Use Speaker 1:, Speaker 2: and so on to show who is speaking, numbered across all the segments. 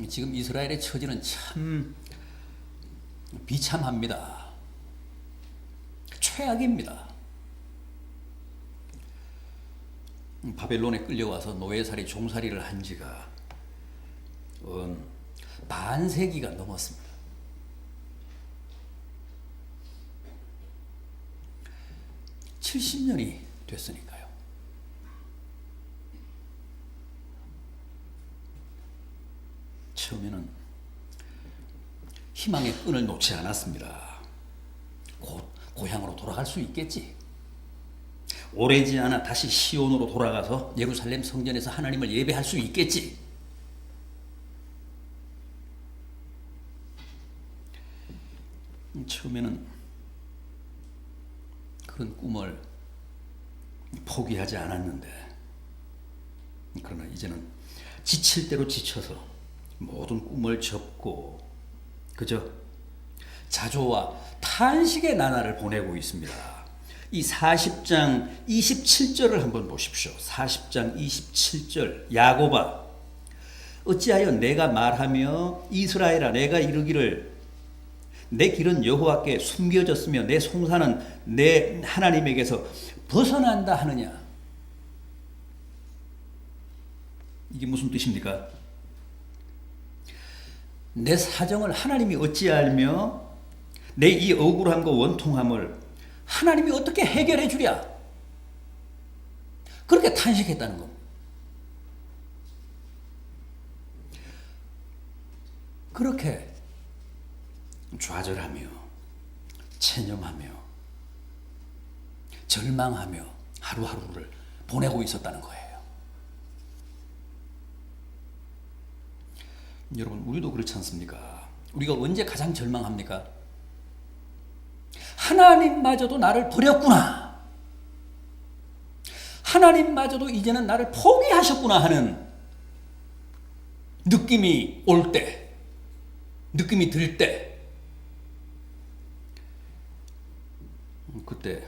Speaker 1: 지금 이스라엘의 처지는 참 비참합니다. 최악입니다. 바벨론에 끌려와서 노예살이 종살이를 한 지가 반세기가 넘었습니다. (70년이) 됐으니까요. 처음에는 희망의 끈을 놓지 않았습니다. 곧 고향으로 돌아갈 수 있겠지. 오래지 않아 다시 시온으로 돌아가서 예루살렘 성전에서 하나님을 예배할 수 있겠지. 처음에는 그런 꿈을 포기하지 않았는데, 그러나 이제는 지칠 대로 지쳐서 모든 꿈을 접고 그저 자조와 탄식의 나날을 보내고 있습니다. 이 40장 27절을 한번 보십시오. 40장 27절. 야곱아, 어찌하여 내가 말하며 이스라엘아 내가 이르기를 내 길은 여호와께 숨겨졌으며 내 송사는 내 하나님에게서 벗어난다 하느냐. 이게 무슨 뜻입니까? 내 사정을 하나님이 어찌 알며 내 이 억울함과 원통함을 하나님이 어떻게 해결해 주랴. 그렇게 탄식했다는 겁니다. 그렇게 좌절하며 체념하며 절망하며 하루하루를 보내고 있었다는 거예요. 여러분, 우리도 그렇지 않습니까? 우리가 언제 가장 절망합니까? 하나님마저도 나를 버렸구나. 하나님마저도 이제는 나를 포기하셨구나 하는 느낌이 올 때, 느낌이 들 때, 그때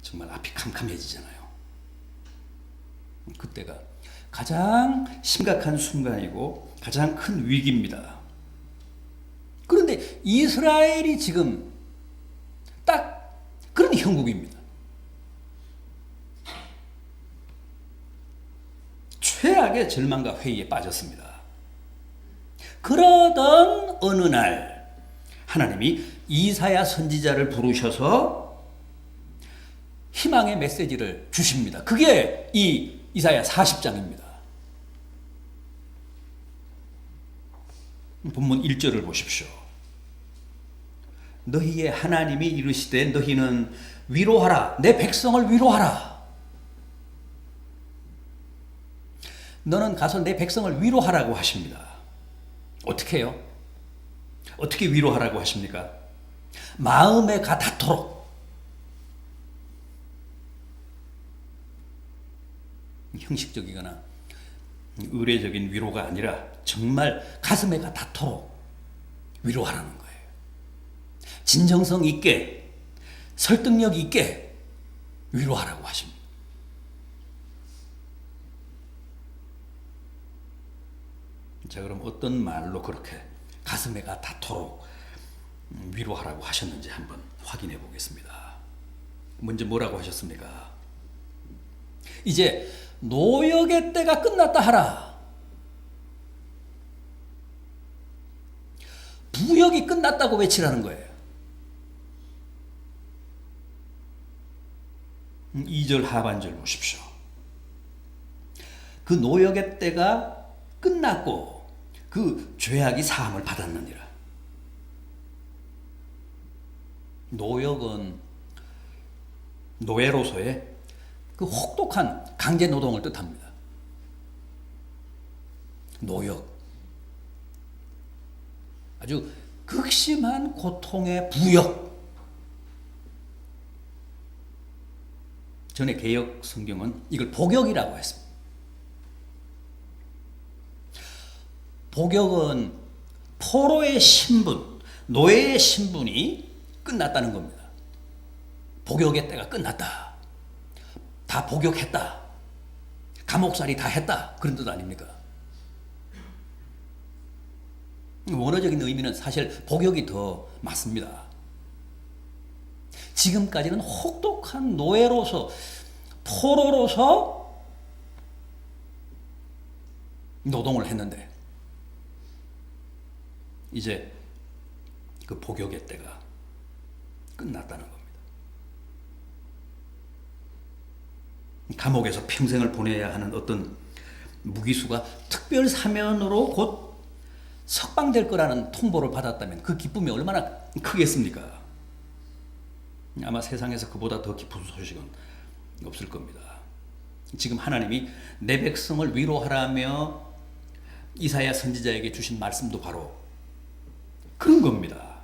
Speaker 1: 정말 앞이 캄캄해지잖아요. 그때가 가장 심각한 순간이고 가장 큰 위기입니다. 그런데 이스라엘이 지금 딱 그런 형국입니다. 최악의 절망과 회의에 빠졌습니다. 그러던 어느 날 하나님이 이사야 선지자를 부르셔서 희망의 메시지를 주십니다. 그게 이 이사야 40장입니다. 본문 1절을 보십시오. 너희의 하나님이 이르시되 너희는 위로하라. 내 백성을 위로하라. 너는 가서 내 백성을 위로하라고 하십니다. 어떻게 해요? 어떻게 위로하라고 하십니까? 마음에가 닿도록. 형식적이거나 의례적인 위로가 아니라 정말 가슴에가 닿도록 위로하라는 거예요. 진정성 있게, 설득력 있게 위로하라고 하십니다. 자, 그럼 어떤 말로 그렇게 가슴에가 닿도록 위로하라고 하셨는지 한번 확인해 보겠습니다. 먼저 뭐라고 하셨습니까? 이제 노역의 때가 끝났다 하라. 부역이 끝났다고 외치라는 거예요. 2절 하반절 보십시오. 그 노역의 때가 끝났고 그 죄악이 사함을 받았느니라. 노역은 노예로서의 그 혹독한 강제 노동을 뜻합니다. 노역. 아주 극심한 고통의 부역. 전에 개역 성경은 이걸 복역이라고 했습니다. 복역은 포로의 신분, 노예의 신분이 끝났다는 겁니다. 복역의 때가 끝났다. 다 복역했다. 감옥살이 다 했다. 그런 뜻 아닙니까? 원어적인 의미는 사실 복역이 더 맞습니다. 지금까지는 혹독한 노예로서, 포로로서 노동을 했는데 이제 그 복역의 때가 끝났다는 겁니다. 감옥에서 평생을 보내야 하는 어떤 무기수가 특별 사면으로 곧 석방될 거라는 통보를 받았다면 그 기쁨이 얼마나 크겠습니까? 아마 세상에서 그보다 더 기쁜 소식은 없을 겁니다. 지금 하나님이 내 백성을 위로하라며 이사야 선지자에게 주신 말씀도 바로 그런 겁니다.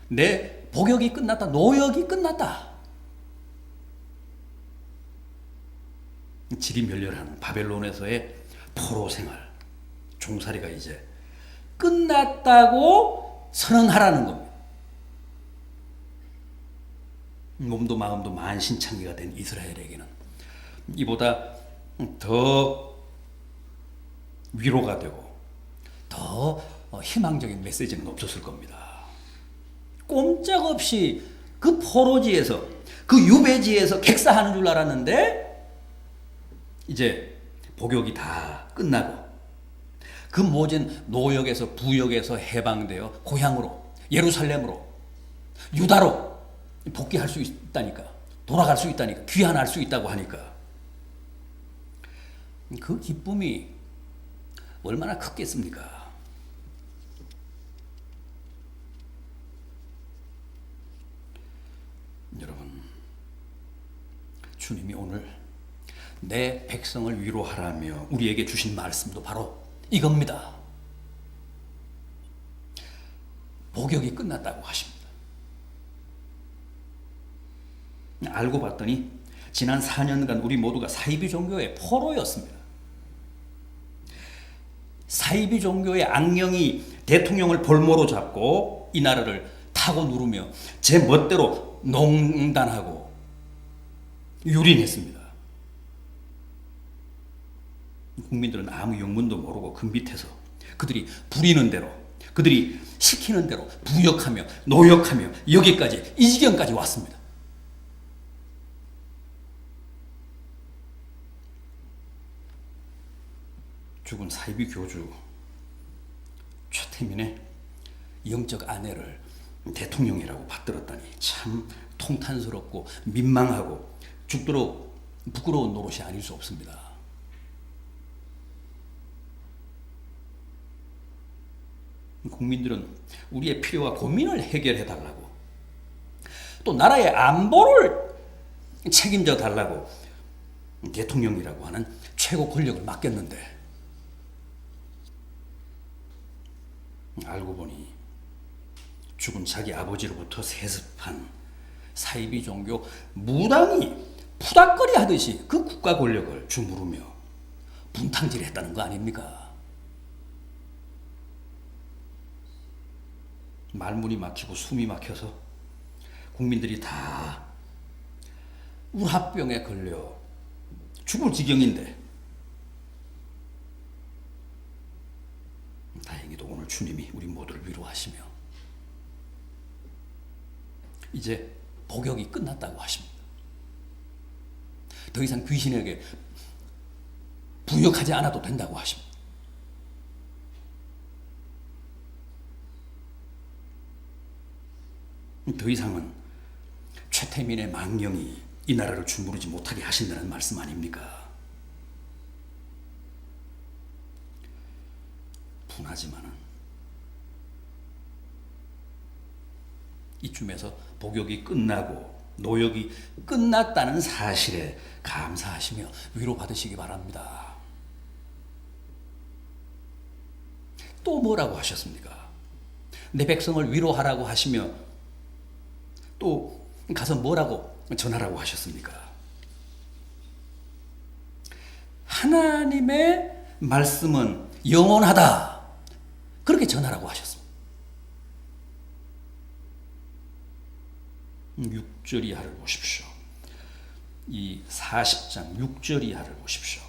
Speaker 1: 내 복역이 끝났다. 노역이 끝났다. 지리멸렬한 바벨론에서의 포로 생활, 종살이가 이제 끝났다고 선언하라는 겁니다. 몸도 마음도 만신창기가 된 이스라엘에게는 이보다 더 위로가 되고 더 희망적인 메시지는 없었을 겁니다. 꼼짝없이 그 포로지에서, 그 유배지에서 객사하는 줄 알았는데 이제 복역이 다 끝나고 그 모진 노역에서 부역에서 해방되어 고향으로, 예루살렘으로, 유다로 복귀할 수 있다니까, 돌아갈 수 있다니까, 귀환할 수 있다고 하니까 그 기쁨이 얼마나 크겠습니까? 여러분, 주님이 오늘 내 백성을 위로하라며 우리에게 주신 말씀도 바로 이겁니다. 복역이 끝났다고 하십니다. 알고 봤더니 지난 4년간 우리 모두가 사이비 종교의 포로였습니다. 사이비 종교의 악령이 대통령을 볼모로 잡고 이 나라를 타고 누르며 제 멋대로 농단하고 유린했습니다. 국민들은 아무 영문도 모르고 그 밑에서 그들이 부리는 대로, 그들이 시키는 대로 부역하며 노역하며 여기까지, 이 지경까지 왔습니다. 죽은 사이비 교주 최태민의 영적 아내를 대통령이라고 받들었다니 참 통탄스럽고 민망하고 죽도록 부끄러운 노릇이 아닐 수 없습니다. 국민들은 우리의 필요와 고민을 해결해 달라고, 또 나라의 안보를 책임져 달라고 대통령이라고 하는 최고 권력을 맡겼는데 알고 보니 죽은 자기 아버지로부터 세습한 사이비 종교 무당이 푸닥거리 하듯이 그 국가 권력을 주무르며 분탕질했다는 거 아닙니까? 말문이 막히고 숨이 막혀서 국민들이 다 우라병에 걸려 죽을 지경인데 다행히도 오늘 주님이 우리 모두를 위로하시며 이제 복역이 끝났다고 하십니다. 더 이상 귀신에게 부역하지 않아도 된다고 하십니다. 더 이상은 최태민의 망령이 이 나라를 주무르지 못하게 하신다는 말씀 아닙니까? 분하지만은 이쯤에서 복역이 끝나고 노역이 끝났다는 사실에 감사하시며 위로받으시기 바랍니다. 또 뭐라고 하셨습니까? 내 백성을 위로하라고 하시며 또 가서 뭐라고 전하라고 하셨습니까? 하나님의 말씀은 영원하다. 그렇게 전하라고 하셨습니다. 6절 이하를 보십시오. 이 40장 6절 이하를 보십시오.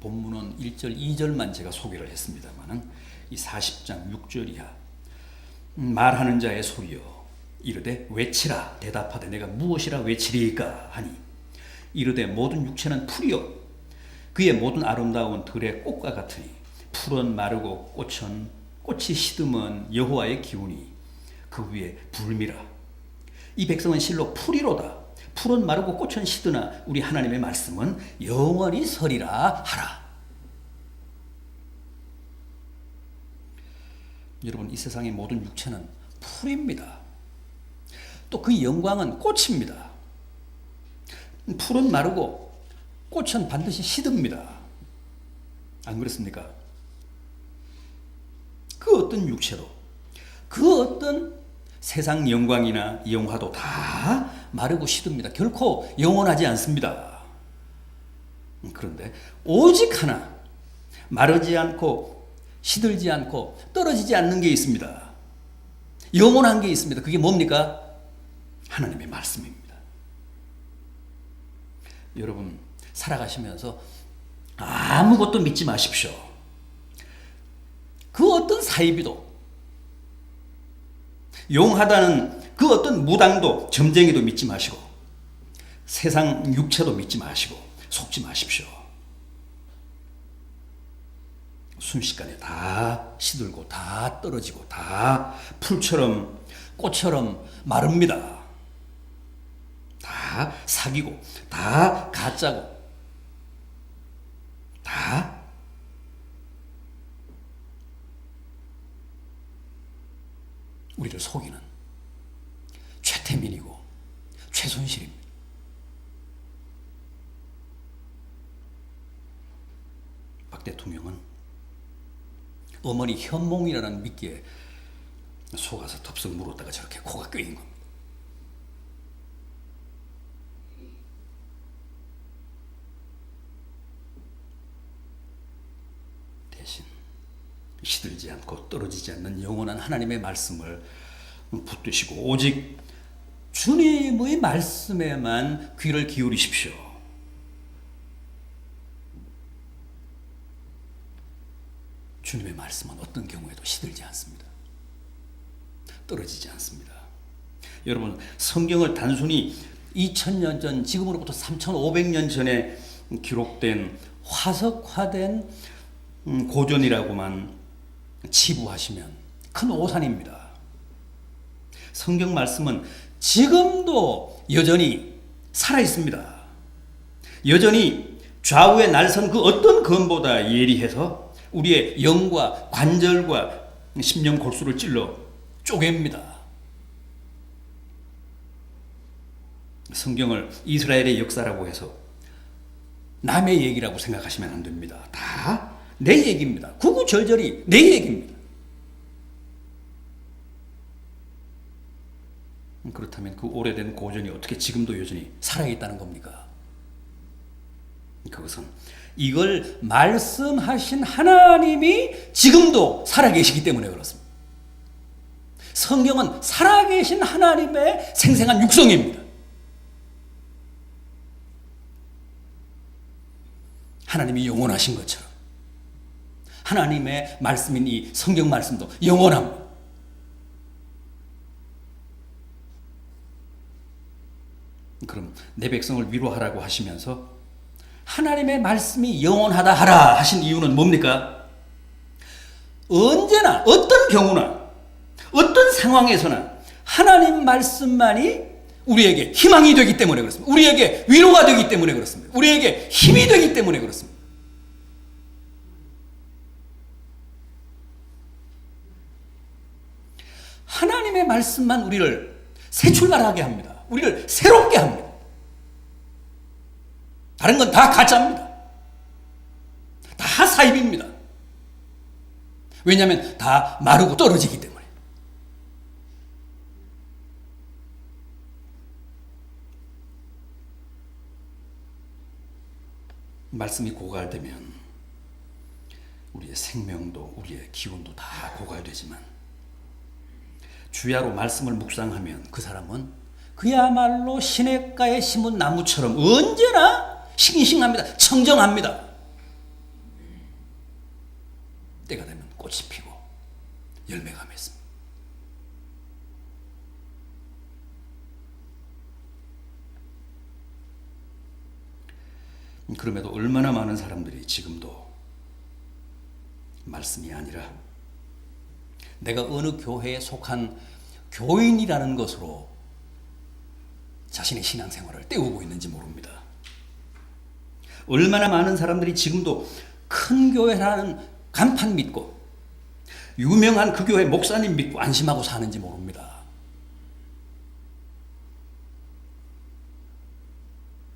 Speaker 1: 본문은 1절, 2절만 제가 소개를 했습니다만은 이 40장 6절이야. 말하는 자의 소리여 이르되 외치라 대답하되 내가 무엇이라 외치리이까 하니 이르되 모든 육체는 풀이요 그의 모든 아름다운 들의 꽃과 같으니 풀은 마르고 꽃이 시듬은 여호와의 기운이 그 위에 불미라. 이 백성은 실로 풀이로다. 풀은 마르고 꽃은 시드나 우리 하나님의 말씀은 영원히 서리라 하라. 여러분, 이 세상의 모든 육체는 풀입니다. 또 그 영광은 꽃입니다. 풀은 마르고 꽃은 반드시 시듭니다. 안 그렇습니까? 그 어떤 육체도, 그 어떤 세상 영광이나 영화도 다 마르고 시듭니다. 결코 영원하지 않습니다. 그런데 오직 하나, 마르지 않고 시들지 않고 떨어지지 않는 게 있습니다. 영원한 게 있습니다. 그게 뭡니까? 하나님의 말씀입니다. 여러분, 살아가시면서 아무것도 믿지 마십시오. 그 어떤 사이비도, 용하다는 그 어떤 무당도, 점쟁이도 믿지 마시고, 세상 육체도 믿지 마시고, 속지 마십시오. 순식간에 다 시들고, 다 떨어지고, 다 풀처럼, 꽃처럼 마릅니다. 다 사기고, 다 가짜고, 다 우리를 속이는 최태민이고 최순실입니다. 박 대통령은 어머니 현몽이라는 미끼에 속아서 덥석 물었다가 저렇게 코가 꿰인 겁니다. 대신 시들지 않고 떨어지지 않는 영원한 하나님의 말씀을 붙드시고 오직 주님의 말씀에만 귀를 기울이십시오. 주님의 말씀은 어떤 경우에도 시들지 않습니다. 떨어지지 않습니다. 여러분, 성경을 단순히 2000년 전, 지금으로부터 3500년 전에 기록된 화석화된 고전이라고만 치부하시면 큰 오산입니다. 성경 말씀은 지금도 여전히 살아있습니다. 여전히 좌우에 날선 그 어떤 검보다 예리해서 우리의 영과 관절과 심령 골수를 찔러 쪼갭니다. 성경을 이스라엘의 역사라고 해서 남의 얘기라고 생각하시면 안 됩니다. 다 내 얘기입니다. 구구절절히 내 얘기입니다. 그렇다면 그 오래된 고전이 어떻게 지금도 여전히 살아있다는 겁니까? 그것은 이걸 말씀하신 하나님이 지금도 살아계시기 때문에 그렇습니다. 성경은 살아계신 하나님의 생생한 육성입니다. 하나님이 영원하신 것처럼 하나님의 말씀인 이 성경 말씀도 영원합니다. 그럼 내 백성을 위로하라고 하시면서 하나님의 말씀이 영원하다 하라 하신 이유는 뭡니까? 언제나 어떤 경우나 어떤 상황에서나 하나님 말씀만이 우리에게 희망이 되기 때문에 그렇습니다. 우리에게 위로가 되기 때문에 그렇습니다. 우리에게 힘이 되기 때문에 그렇습니다. 하나님의 말씀만 우리를 새 출발하게 합니다. 우리를 새롭게 합니다. 다른 건 다 가짜입니다. 다 사입입니다. 왜냐하면 다 마르고 떨어지기 때문에. 말씀이 고갈되면 우리의 생명도 우리의 기운도 다 고갈되지만 주야로 말씀을 묵상하면 그 사람은 그야말로 시냇가에 심은 나무처럼 언제나 싱싱합니다. 청정합니다. 때가 되면 꽃이 피고 열매가 맺습니다. 그럼에도 얼마나 많은 사람들이 지금도 말씀이 아니라 내가 어느 교회에 속한 교인이라는 것으로 자신의 신앙생활을 때우고 있는지 모릅니다. 얼마나 많은 사람들이 지금도 큰 교회라는 간판 믿고 유명한 그 교회 목사님 믿고 안심하고 사는지 모릅니다.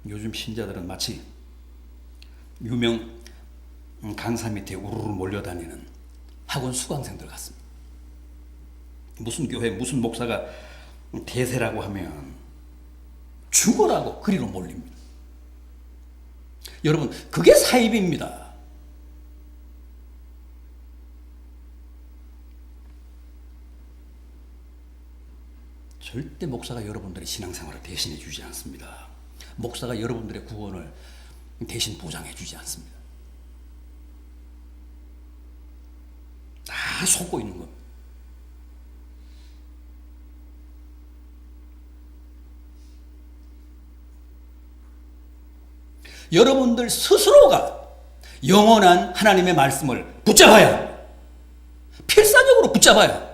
Speaker 1: 요즘 신자들은 마치 유명 강사 밑에 우르르 몰려다니는 학원 수강생들 같습니다. 무슨 교회 무슨 목사가 대세라고 하면 죽어라고 그리로 몰립니다. 여러분, 그게 사입입니다. 절대 목사가 여러분들의 신앙생활을 대신해 주지 않습니다. 목사가 여러분들의 구원을 대신 보장해 주지 않습니다. 다 속고 있는 겁니다. 여러분들 스스로가 영원한 하나님의 말씀을 붙잡아야 합니다. 필사적으로 붙잡아야 합니다.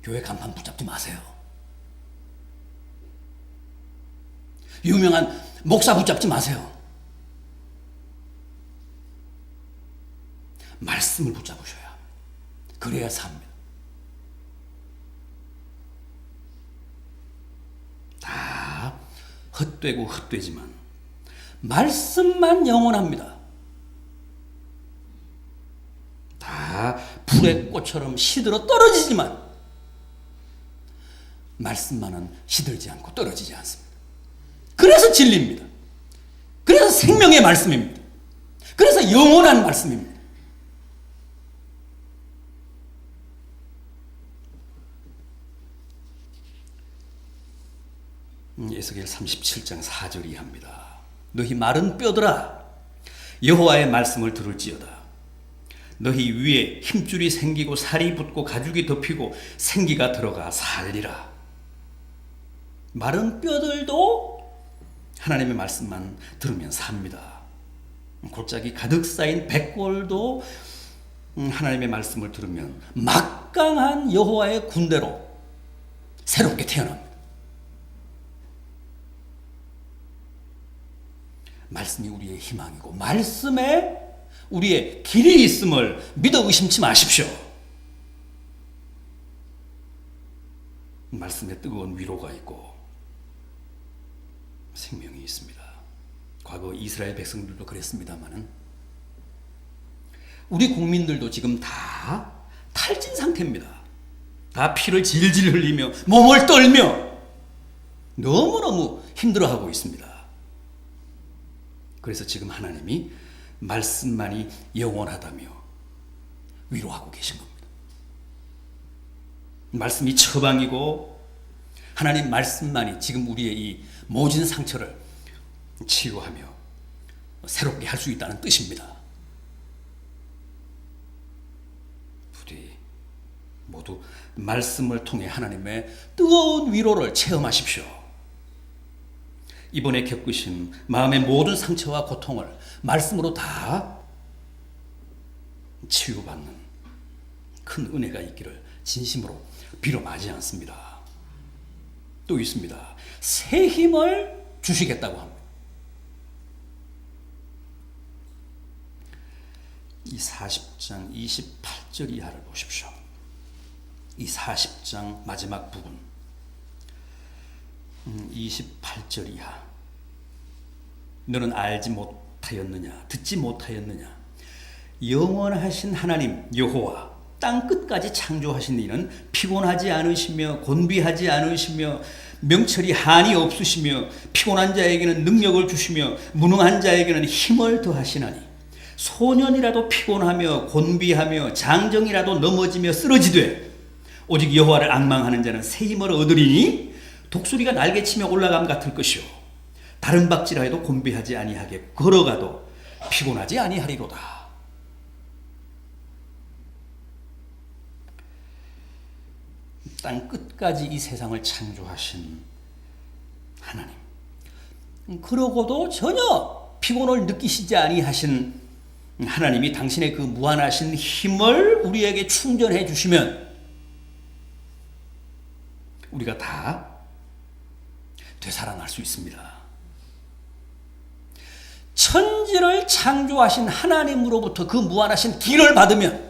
Speaker 1: 교회 간판 붙잡지 마세요. 유명한 목사 붙잡지 마세요. 말씀을 붙잡으셔야 합니다. 그래야 삽니다. 다 헛되고 헛되지만 말씀만 영원합니다. 다 불의 꽃처럼 시들어 떨어지지만 말씀만은 시들지 않고 떨어지지 않습니다. 그래서 진리입니다. 그래서 생명의 말씀입니다. 그래서 영원한 말씀입니다. 에스겔 37장 4절이 합니다. 너희 마른 뼈들아 여호와의 말씀을 들을지어다. 너희 위에 힘줄이 생기고 살이 붙고 가죽이 덮이고 생기가 들어가 살리라. 마른 뼈들도 하나님의 말씀만 들으면 삽니다. 골짜기 가득 쌓인 백골도 하나님의 말씀을 들으면 막강한 여호와의 군대로 새롭게 태어납니다. 말씀이 우리의 희망이고 말씀에 우리의 길이 있음을 믿어 의심치 마십시오. 말씀에 뜨거운 위로가 있고 생명이 있습니다. 과거 이스라엘 백성들도 그랬습니다마는 우리 국민들도 지금 다 탈진 상태입니다. 다 피를 질질 흘리며 몸을 떨며 너무너무 힘들어하고 있습니다. 그래서 지금 하나님이 말씀만이 영원하다며 위로하고 계신 겁니다. 말씀이 처방이고 하나님 말씀만이 지금 우리의 이 모진 상처를 치유하며 새롭게 할 수 있다는 뜻입니다. 부디 모두 말씀을 통해 하나님의 뜨거운 위로를 체험하십시오. 이번에 겪으신 마음의 모든 상처와 고통을 말씀으로 다 치유받는 큰 은혜가 있기를 진심으로 빌어 마지 않습니다. 또 있습니다. 새 힘을 주시겠다고 합니다. 이 40장 28절 이하를 보십시오. 이 40장 마지막 부분 28절 이하. 너는 알지 못하였느냐 듣지 못하였느냐 영원하신 하나님 여호와 땅 끝까지 창조하신 이는 피곤하지 않으시며 곤비하지 않으시며 명철이 한이 없으시며 피곤한 자에게는 능력을 주시며 무능한 자에게는 힘을 더하시나니 소년이라도 피곤하며 곤비하며 장정이라도 넘어지며 쓰러지되 오직 여호와를 앙망하는 자는 새 힘을 얻으리니 독수리가 날개치며 올라감 같을 것이요 다른 박질하여도 곤비하지 아니하게 걸어가도 피곤하지 아니하리로다. 땅 끝까지 이 세상을 창조하신 하나님, 그러고도 전혀 피곤을 느끼시지 아니하신 하나님이 당신의 그 무한하신 힘을 우리에게 충전해 주시면 우리가 다 되살아날 수 있습니다. 천지를 창조하신 하나님으로부터 그 무한하신 길을 받으면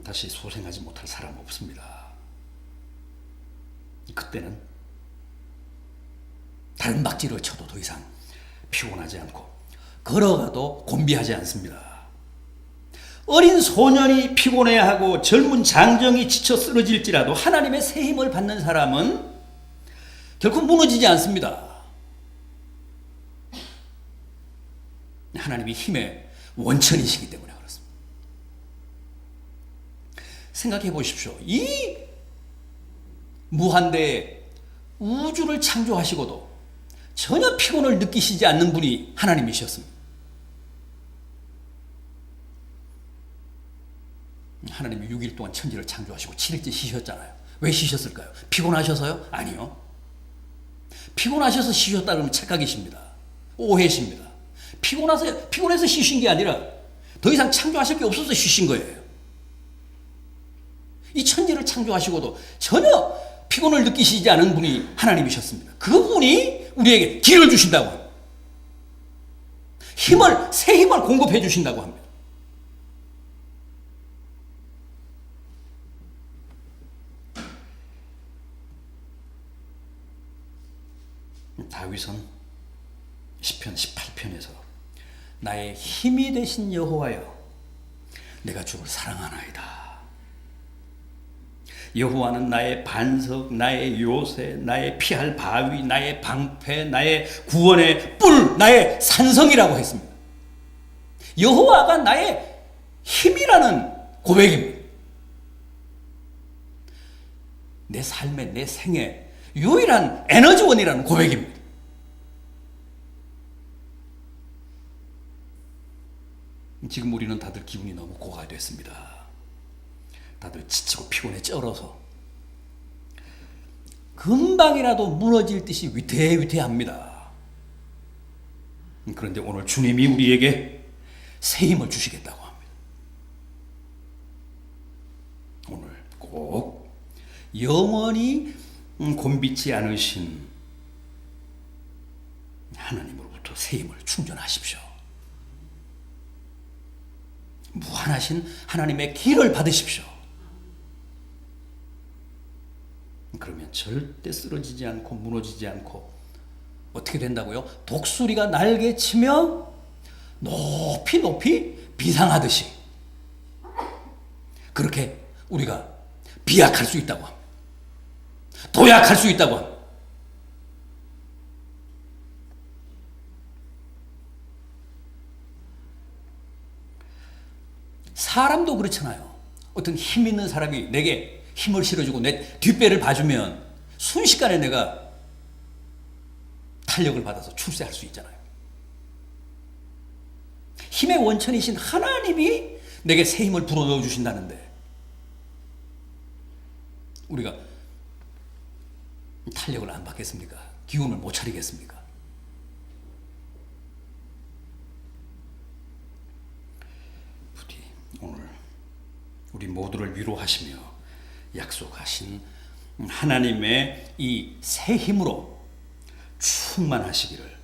Speaker 1: 다시 소생하지 못할 사람 없습니다. 그때는 다른 박질을 쳐도 더 이상 피곤하지 않고 걸어가도 곤비하지 않습니다. 어린 소년이 피곤해하고 젊은 장정이 지쳐 쓰러질지라도 하나님의 새 힘을 받는 사람은 결코 무너지지 않습니다. 하나님이 힘의 원천이시기 때문에 그렇습니다. 생각해 보십시오. 이 무한대의 우주를 창조하시고도 전혀 피곤을 느끼시지 않는 분이 하나님이셨습니다. 하나님이 6일 동안 천지를 창조하시고 7일째 쉬셨잖아요. 왜 쉬셨을까요? 피곤하셔서요? 아니요. 피곤하셔서 쉬셨다 그러면 착각이십니다. 오해십니다. 피곤해서 쉬신 게 아니라 더 이상 창조하실 게 없어서 쉬신 거예요. 이 천지를 창조하시고도 전혀 피곤을 느끼시지 않은 분이 하나님이셨습니다. 그분이 우리에게 길을 주신다고 합니다. 새 힘을 공급해 주신다고 합니다. 다윗은 시편 18편에서 나의 힘이 되신 여호와여, 내가 주를 사랑하나이다. 여호와는 나의 반석, 나의 요새, 나의 피할 바위, 나의 방패, 나의 구원의 뿔, 나의 산성이라고 했습니다. 여호와가 나의 힘이라는 고백입니다. 내 삶의, 내 생의 유일한 에너지원이라는 고백입니다. 지금 우리는 다들 기분이 너무 고갈됐습니다. 다들 지치고 피곤해 쩔어서 금방이라도 무너질 듯이 위태위태합니다. 그런데 오늘 주님이 우리에게 새 힘을 주시겠다고 합니다. 오늘 꼭 영원히 곤비치 않으신 하나님으로부터 새 힘을 충전하십시오. 무한하신 하나님의 길을 받으십시오. 그러면 절대 쓰러지지 않고 무너지지 않고 어떻게 된다고요? 독수리가 날개치며 높이 높이 비상하듯이 그렇게 우리가 비약할 수 있다고 합니다. 도약할 수 있다고 합니다. 사람도 그렇잖아요. 어떤 힘 있는 사람이 내게 힘을 실어주고 내 뒷배를 봐주면 순식간에 내가 탄력을 받아서 출세할 수 있잖아요. 힘의 원천이신 하나님이 내게 새 힘을 불어넣어 주신다는데 우리가 탄력을 안 받겠습니까? 기운을 못 차리겠습니까? 부디 오늘 우리 모두를 위로하시며 약속하신 하나님의 이 새 힘으로 충만하시기를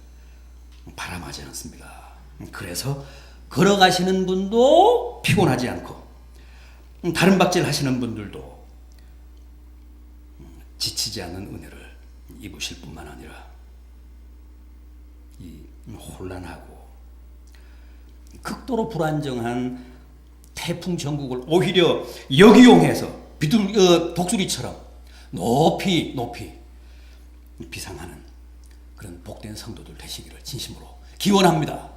Speaker 1: 바람하지 않습니다. 그래서 걸어가시는 분도 피곤하지 않고 다른 박질 하시는 분들도 지치지 않는 은혜를 입으실 뿐만 아니라 이 혼란하고 극도로 불안정한 태풍 전국을 오히려 역이용해서 독수리처럼 높이 높이 비상하는 그런 복된 성도들 되시기를 진심으로 기원합니다.